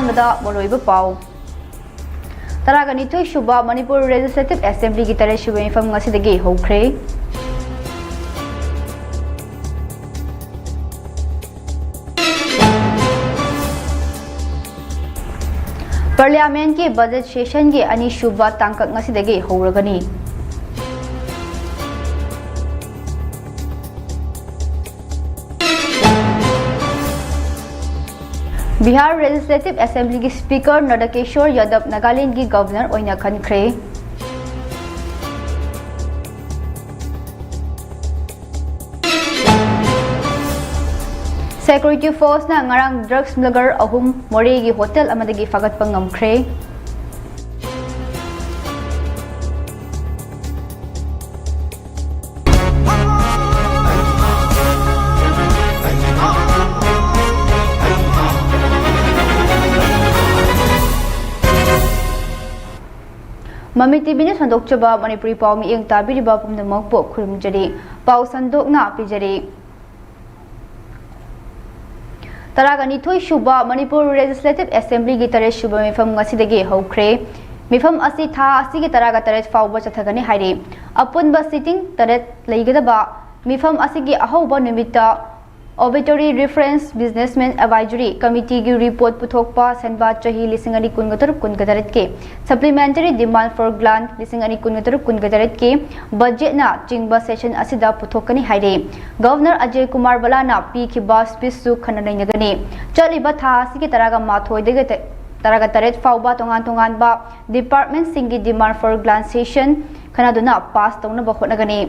अहानबदा मरोइब पाउ तरागनिथोई सुबा Manipur legislative assembly की तरह सुबे मिफम ngasiदगी होख्रे पार्लियामेंट के बजट सेशन के अनीसुबा तांकक ngasiदगी होरगनी बिहार लेजिस्लेटिव असेंबली की स्पीकर नडकेश्वर यादव नागालैंड की गवर्नर ओइना खनख्रे सिक्योरिटी फोर्स ना ngarang ड्रग्स स्मगलर अहुम मोरे की होटल अमदगी फागतपा ngamkhre ममी टीवी ने संदोकचबा मणिपुरी पाव मियेंग ताबिरिबा पुमनमकपो खुरुमजरी पाव संदोकना पिजरी तरागनिथोई सुबा मणिपुर लेजिस्लेटिव असेंबली की तरह सुबा मिफम ngasiदगी होख्रे मिफम असि था असि की तरह तरह फाउबा चथगनी हाइरे अपुनबा सिटिंग तरह लेगदबा मिफम असि की अहोबा निमित्ता obituary reference businessman advisory committee की रिपोर्ट पुथोकपा सेनबा चही लिसिंगनी कुनगतरत के सप्लीमेंटरी डिमांड फॉर ग्रांट लिसिंगनी कुनगतरत के बजट ना चिंगबा सेशन असिदा पुथोकनी हाइरे गवर्नर अजय कुमार बलाना पीखिबा स्पीच सु खननैनगनी चलिबा था असि की तरह माथोइदगे तरह तरह फाउबा तोंगान बा डिपार्टमेंट सिंगी डिमांड फॉर ग्रांट सेशन खनादुना पास तौनबा होनगनी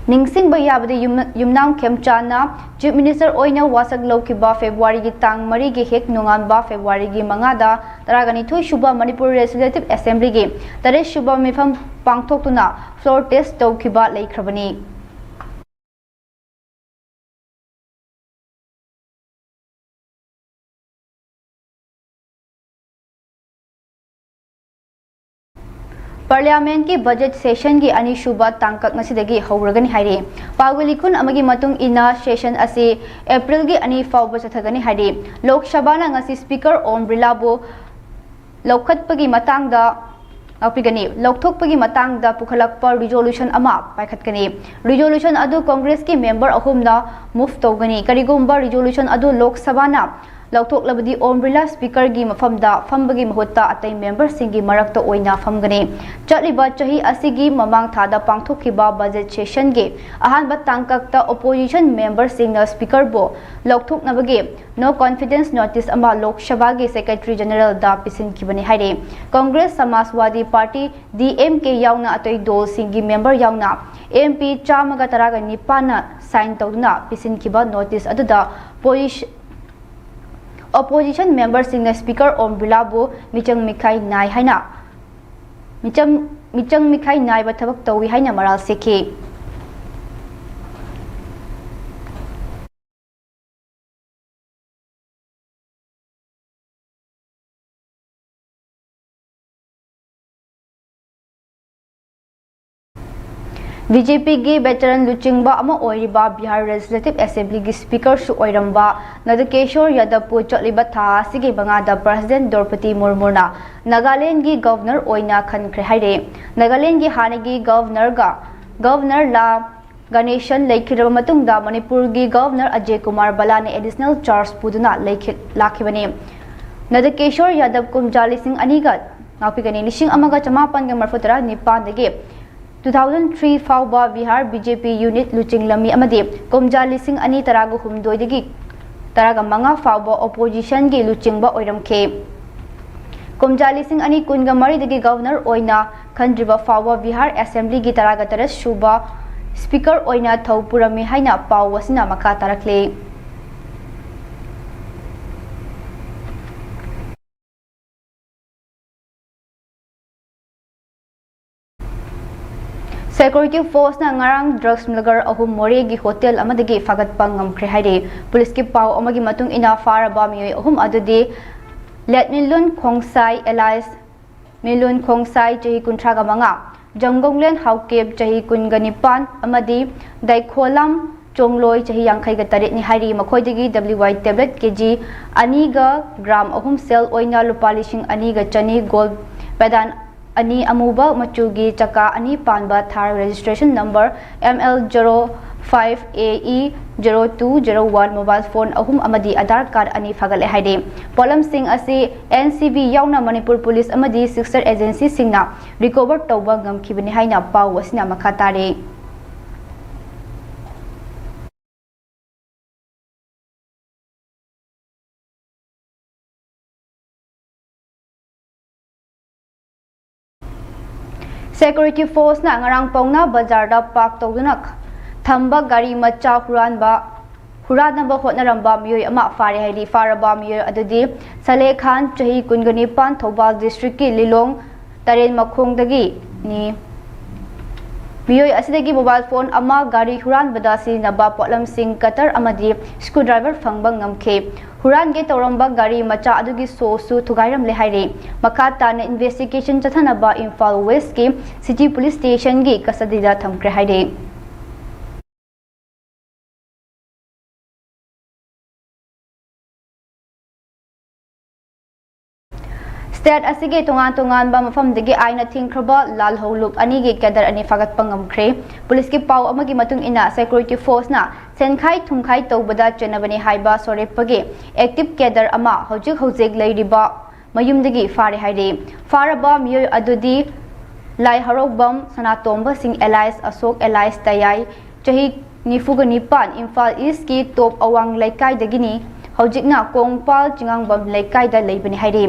निंगसिंग याबदे युमनाम खेमचाना चीफ मिनिस्टर ओइना वासक लौखिबा फेब्रुआरी की तांग मरी की हेक नोंगानबा फेब्रुआरी की मंगादा तरागनिथोई सुबा मणिपुर लेजिस्लेटिव असेंबली की तरह सुबा मिफम पांगथोक्तुना फ्लोर टेस्ट तौखिबा लेख्रबनी पार्लियामेंट की बजट सेशन की अनीसुबा तांकक ngasiदगी होरगनी हाइरे पागुलिखुन अमगी मतुंग इना सेशन असे अप्रैल की अनी फाउबा चथगनी हाइरे लोक सभा ना ngasi स्पीकर ओम बिरलाबो लौखतपगी मतांगदा अपिगनी लौथोकपगी मतांगदा पुखलकपा रिजोल्यूशन अमा पाइखतगनी रिजोल्यूशन अदु कांग्रेस की मेंबर अहुमना मूव तौगनी करिगुम्बा रिजोल्यूशन अदु लोक सभा ना लौथोकलबदी ओम बिरला स्पीकर की मफमदा फंबगी महुत्ता अतै मेंबर सिंगी मरक्ता ओइना फमगनी चलिबा चही असिगी ममांग थादा पांगथोखिबा बजट सेशन के अहानबा तांककता ओपोजिशन मेंबर सिंगना स्पीकर बो लौथोकनबगे नो कॉन्फिडेंस नोटिस अमा लोक सभा के सेक्रेटरी जनरल दा पिसिनखिबनी हाइरे कांग्रेस समाजवादी पार्टी डीएमके यावना अतै दल सिंगी मेंबर यावना एमपी चामगा तरागा निपाना साइन तौदुना पिसिनखिबा नोटिस अदुदा ऑपोजिशन मेंबर सिंह स्पीकर ओम बिरलाबो मिचंग मिखाई नाय हाइना मिचंग मिखाई नाय थबक तौई हाइना मराल सेखे बीजेपी की वेटरन लुचिंगबा बिहार लेजिस्लेटिव असेंबली की स्पीकर सुरंबा नदकेश्वर यादव चलिबा था सिगे बंगादा प्रेसिडेंट द्रौपदी मुर्मुना नागालैंड की गवर्नर ओइना खनख्रे हाइरे नागालैंड की हानेगी गवर्नर ला गणेशन लेखिरबा मतुंगदा मणिपुर की गवर्नर अजय कुमार बला ने एडिशनल चार्ज पुदुना लाखिबने नदकेश्वर यादव कुमजा लिसिंग अनिगा नापिगनी लिसिंग अमगा चमापन मरफुतरा निपान दगे 2003 फाउबा बिहार बीजेपी यूनिट लुचिंग लमी अमदे कुमजा लिसिंग अनी तराग हुमदोइदगी तराग मंगा फाउबा ओपोजिशन की लुचिंगबा ओइरमखे कुमजा लिसिंग अनी कुनगा मरीदगी गवर्नर ओइना खंड्रिबा फाउबा बिहार असेंबली की तराग तरह सुबा स्पीकर ओइना थौपुरमी हाइना पाउ वसिना मखा तारखले सिक्योरिटी फोर्स ना ngarang ड्रग्स स्मगलर अहुम मोरे की होटल अमदगी फागतपा ngamkhre हाइरे पुलिस की पाउ अमगी मतुंग इना फारबा मियोय अहुम अदुदि लेटमिलुन खोंगसाई एलाइस मिलुन खोंगसाई चही कुंथ्रा गा मंगा जंगोंगलेन हाउकेब चही कुनगा निपान अमदी दाइखोलम Chongloi chahi yangkhai ga tarit ni hairi makhoidagi WY tablet kg ani ga gram ahum sel oina lupa lishing ani ga chani gold pedan ani amuba machugi chaka ani panba thar registration number ML05AE0201 mobile phone ahum amadi Aadhaar card ani fagale haide polam sing asi NCB yauna Manipur police amadi sister agency singna recover tawba ngamkhibani haina paw asina makhatare Security force na ngarang pongna bazar da park tawdunak thamba gari macha huranaba hotnaramba miyoi ama fare haili faraba miyoi adudi Saleh Khan chahi kungani pan Thobal district ki Lilong Taren makhongdagi ni miyoi asidagi mobile phone ama gari huran badasi naba potlam sing cutter amadi screwdriver phangba ngamkhe huran ge tawramba gari macha adugi sosu thugairam le haire makata na investigation chathanaba Imphal West ki city police station gi custody da thamkre haire State asige tungan ba mafam digi aina thingkraba lal holup ani ge kadar ani fagat pangamkhre police ki paw amagi matung ina security force na senkhai thumkhai tawbada chenabani haiba sorepage active kadar ama hojik leiriba mayumdagi fare haire faraba miyoi adudi lai harobam sanatomba sing Elias Asok Elias Tayai chahi nifuga nipan Imphal East ki top awang laikai dagini hojikna kongpal chingangbam laikai da leibani haire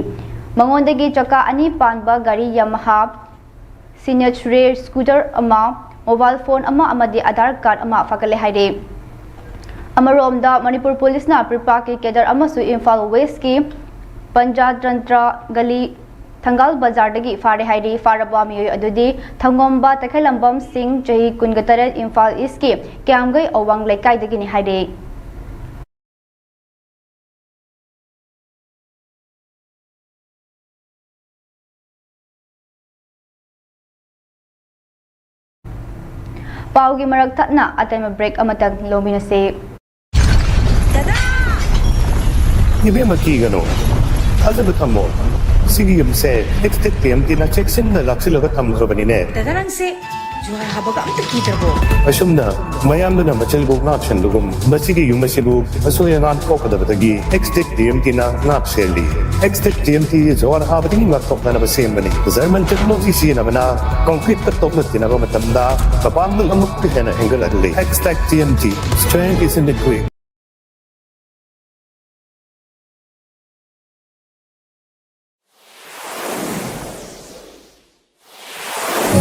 Mangondagi chaka ani panba gari Yamaha Signature scooter ama mobile phone ama amadi Aadhaar card ama fagale haire Amaromda Manipur police na pripaki kedar amasu Imphal West ki Panjatantra gali Thangal bazar dagi fare haire faraba miyoi adudi thangomba takhailambam Singh chahi kungatare Imphal East ki kyamgai awang laikai dagi ni haire Paugi marak thatna atay break amatag lomina se Ibe maki gano Alda betamo Sige yamse next TMT na check sin na laksilo ka tamro banine Dadarang se juara habaga am takiterbo Asumna mayam na machalbog na option dugum basigi yung masibu asoya nan ko kada batagi next TMT na napseli next TMT juara habati ma tok na basem bani German technology si na bana concrete ka tok na tinago matamda kapam ng amuk na angle adli next TMT strength is in the quick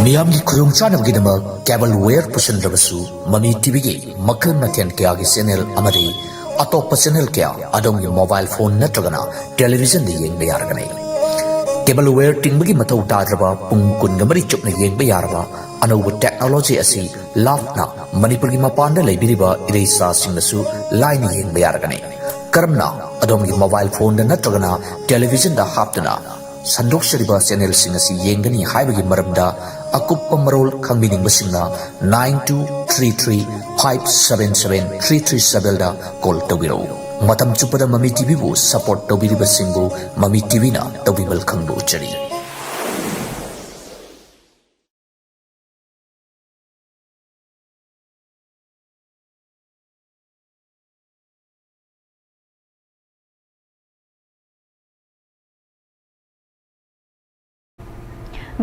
Miyamgi khurung chanam gidama cable wire pusan rabasu Mami TV gi makal matyan kya gi channel amari atop channel kya adong gi mobile phone natragana television di yeng bayargane cable wire tingbagi matau tadraba pung kun gamari chupna yeng bayarba anoba technology asi lafna Manipur gi mapanda leibiriba iresa singnasu line yeng bayargane karamna adong gi mobile phone natragana television da haptana Sandok Shariba channel singasi yengani haibagi maramda akuppa marol khangbining basingna 9233577337 da call tawiro matam chupada Mami TV bu support tawbiri basingbu Mami TV na tawbibal khangbu chari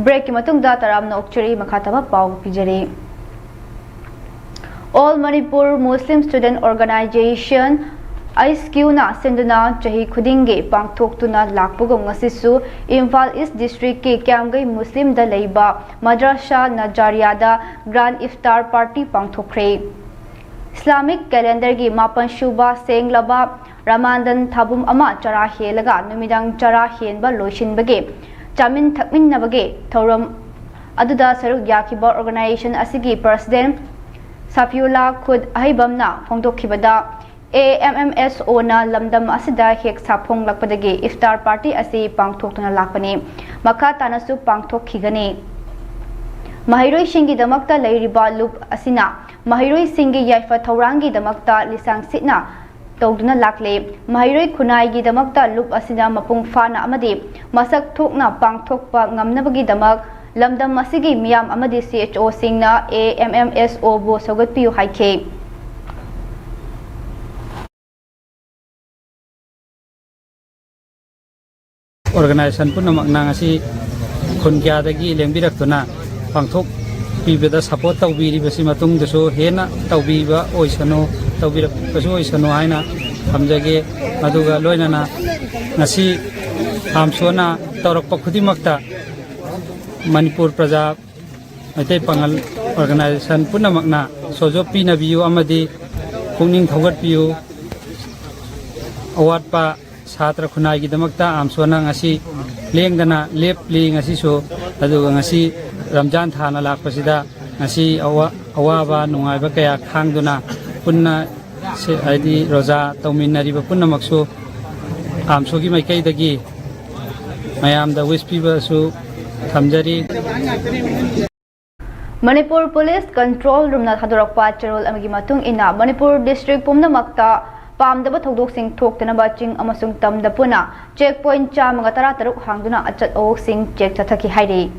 Break matungda taramna okchari makhataba paw pijari All Manipur Muslim Student Organization ISQ na senduna chahi khudinge pangthoktuna lakpugam ngasisu Imphal East District ki kyamgai Muslim da leiba Madrasa Najariya da Grand Iftar Party pangthokre Islamic calendar gi mapan shuba senglaba Ramadan thabum ama chara helaga numidang chara henba loishinbage Chamin thakmin nabage thoram aduda saruk yakiba organization asigi president Safiullah khud ahibamna phongdokhibada AMMSO na lamdam asida hek saphong lakpadagi iftar party asi pangthoktuna lakpani makha tanasu pangthokhigani Mahiroi Shingi Damakta Lairiba Loop Asina, Mahiroi Singi Yaifa Taurangi Damakta Lisang Sitna, Togduna Lakle, Mahiroi Kunai Damakta Loop Asina Mapung Fana Amadi, Masak Tokna Pang Tokpa Ngamnabagi Damak, Lamdam Masigi Miam Amadi CHO Singna AMMSO Bo Sogat Piu Haike. Organization pun namak nangasi kun kya dagi lembir tuna pangthok pibeda support tawbiri basi matung deso hena tawbiba oisano tawbira basu oisano haina hamjage aduga loinana ngasi amsona tawrakpa khudimakta Manipur Praja Maitai Pangal Organization pun namakna sojo pinabiu amadi pungning thogat piu award pa Satra Kunai Damakta Amsona ngasi lengdana lep li ngasi so aduga ngasi Ramjan Thana lakpasida ngasi awaba nungai kaya khangduna punna se aidi roza tawminari ba punna makso amsogi maikai dagi mayam da wispi ba su thamjari Manipur Police Control Room na Hadorakpa Charol Amagi Matung ina Manipur District Pumna Makta Pamdaba Togdok Sing Tokdana Baching Amasung Tamda Puna Checkpoint Cha Mangatara Taruk Hangduna Achat O Sing Check Tataki Hairi.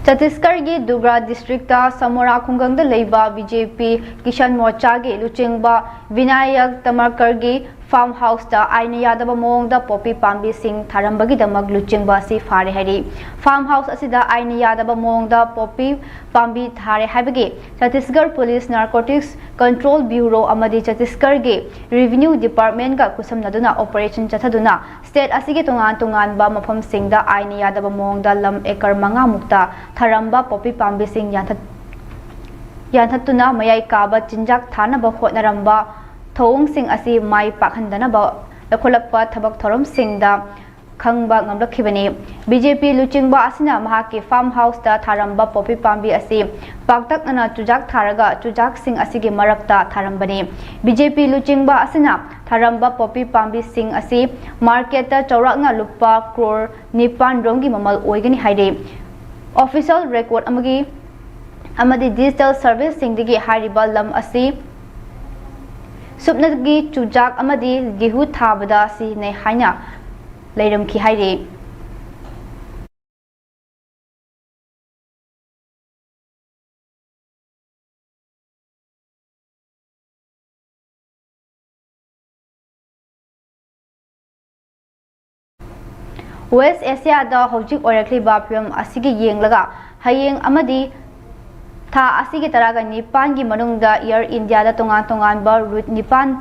Chhattisgarh gi Dubra district ta Samora Khungang da leiba BJP Kishan Morcha gi Luchingba Vinayak Tamarkar gi farm house ta aina yadaba mong da poppy pambi sing tharambagi damag Luchingba si fare hari farm house asida aina yadaba mong da poppy pambi thare habagi Chhattisgarh Police Narcotics Control Bureau amadi Chhattisgarh gi Revenue Department ga kusam naduna operation chathaduna state asigi tongan ba mafam sing da aina yadaba mong da lam ekar manga mukta Tharamba poppy pambi sing yanthatuna mayai kaba chinjak thana ba hotnaramba thong sing asi mai pakhandana ba lakholakpa thabak thorom sing da khangba ngamlakhibani BJP Luchingba asina mahaki farm house da tharamba poppy pambi asi paktakna chujak tharaga chujak sing asigi marakta tharambani BJP Luchingba asina tharamba poppy pambi sing asi market ta chaurakna lupa crore nipan rongi mamal oigani haide Official record amadi digital service singdigi hariba lam asi subnagi chujak amadi gihu thabada si nei haina leiram ki haire West Asia da hojik orakli bapyam asigi yenglaga hayeng amadi tha asigi taraga nipan gi manungda Air India da tongan ba route nipan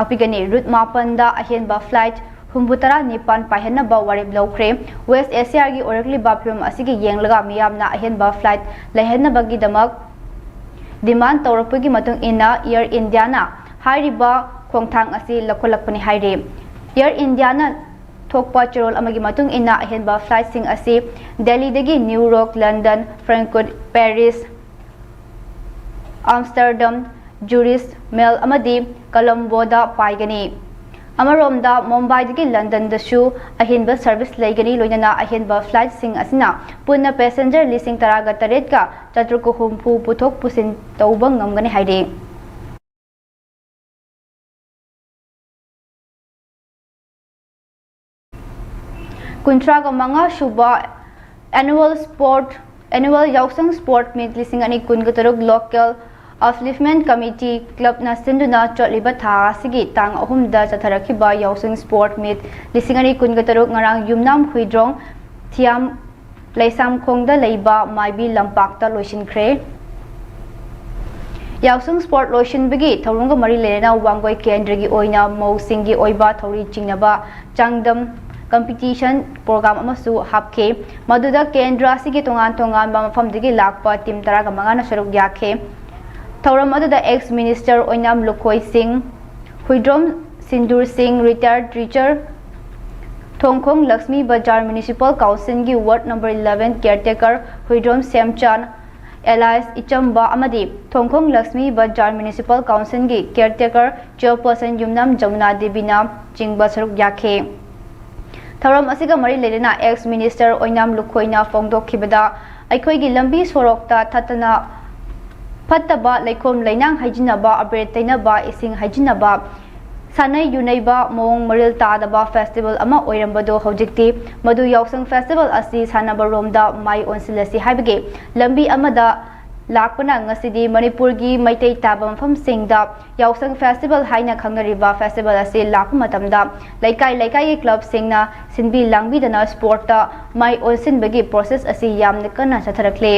apigani route mapan da ahen ba flight humbutara nipan pahenna ba warib lawkre West Asia gi orakli bapyam asigi yenglaga miyamna ahen ba flight lehenna bagi damak demand tawrapagi matung ina Air India na hariba khongthang asi lakholakpani haire Air India na Thokpa Charol amagi matung ina ahenba flight sing asi Delhi dagi New York, London, Frankfurt, Paris, Amsterdam, Zurich, Mel amadi Colombo da paigani Amaromda Mumbai dagi London da shu ahenba service laigani loinana ahenba flight sing asina punna passenger lising taraga taret ka chaturku humpu puthok pusin tawbang ngamgani haide Kuntraga manga shuba annual yausang sport meet lising ani kungatarug local upliftment committee club na sinduna chotliba tha sigi tang ahum da chatharakhiba yausang sport meet lising ani kungatarug ngarang yumnam khuidrong thiam laisam khongda leiba maibi lampak ta loisin khre याउसुंग sport लोशनबगी थौरंग मरी लेना वांगोई केंद्रगी ओइना मौसिंगी ओइबा थौरी चिंगनबा चांगदम competition program amasu hapke maduda kendra asigi tongan ba mafamdagi lakpa team taraga mangana saruk yakhe thauram aduda ex minister oinam lukhoi singh huidrom sindur singh retired teacher thongkhong lakshmi bajar municipal council gi ward number 11 caretaker huidrom semchan Elias Ichamba amadi thongkhong lakshmi bajar municipal council gi caretaker chairperson yumnam jamuna debina chingba saruk yakhe थौरम असिगा मरी लेना ex minister ओइनाम लुखोइना फोंदोखिबदा अखोइगी लंबी सोरोक्ता थतना फत्तबा लेखोम लेनांग हाइजिनबा अबरेट तैनबा इसिंग हाइजिनबा सानै युनैबा मोंग मरिल तादबा festival अमा ओइरंबदो हौजिक्ति मदु याउसंग festival असि सानबा रोमदा माइ ओनसिलसि हाइबगे लंबी अमदा लाकपना ngасidi manipur gi maitai tabam pham singda yausang festival haina khangnariba festival ase lakpa matamda laikai gi club singna sinbi langbi dana sport ta mai onsin bagi process ase yamna kana satharakle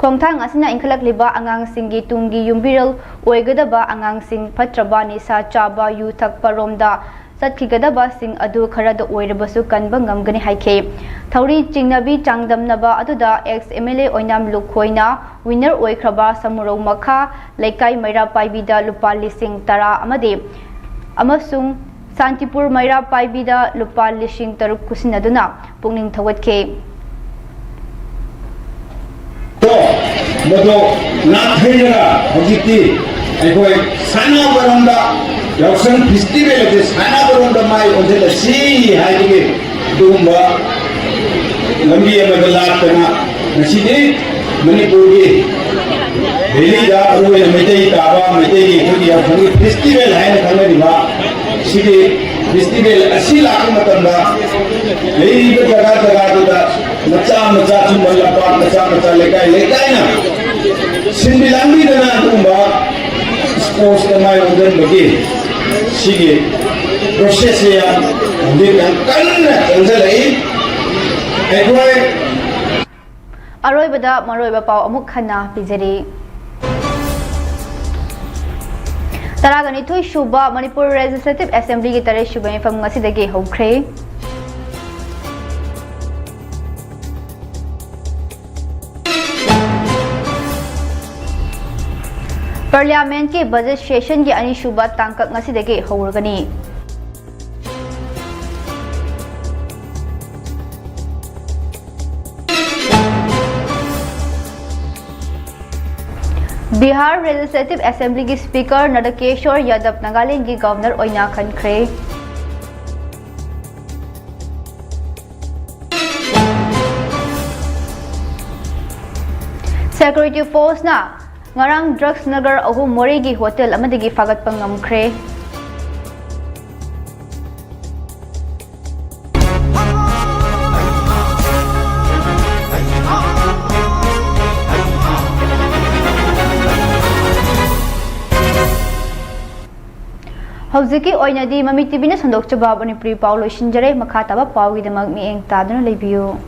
khongthang asina inkhalak liba angang singi tungi yumbiral oigadaba angang sing phatraba nisa chaba yu thakpa romda satkigadaba sing adu kharada oirabasu kanba ngamgani haike thori chingnabi changdamnaba aduda ex MLA oinam lukhoina winner oikraba samuro makha laikai maira paibida lupa lising tara amade amasung santipur maira paibida lupa lising taruk kusinaduna pungning thawatke to modo na thayra hojiti aikoi sana baranda yausang festival de sana baranda mai odela si haige dumba lambi amagala tana nasidi manipur gi Delhi da aru metai taba metai gi thodi aru festival hai na khana diba sidi festival asila ku matanda lei ba jaga da macha chumala pa macha lekai na sindi lambi dana dumba sports ka mai odan bagi sige process ya din kan anzalai ekoi aroibada maroiba pau amuk khana pijeri taragani thui shuba manipur legislative assembly gi tare shuba mifam ngasi dagi hokre Parliament के budget session की अनि शुबा तांकक ngasi dagi howrgani Bihar legislative assembly की speaker नडकेश्वर Yadav Nagaland की governor ओइना खनख्रे security force ना ngarang drugs nagar ahu mori gi hotel amadagi fagat pangamkhre Hauziki oinadi Mami TV na sandok chaba Manipuri Paulo Shinjare makha taba pau gi damag mi eng taduna lebiyo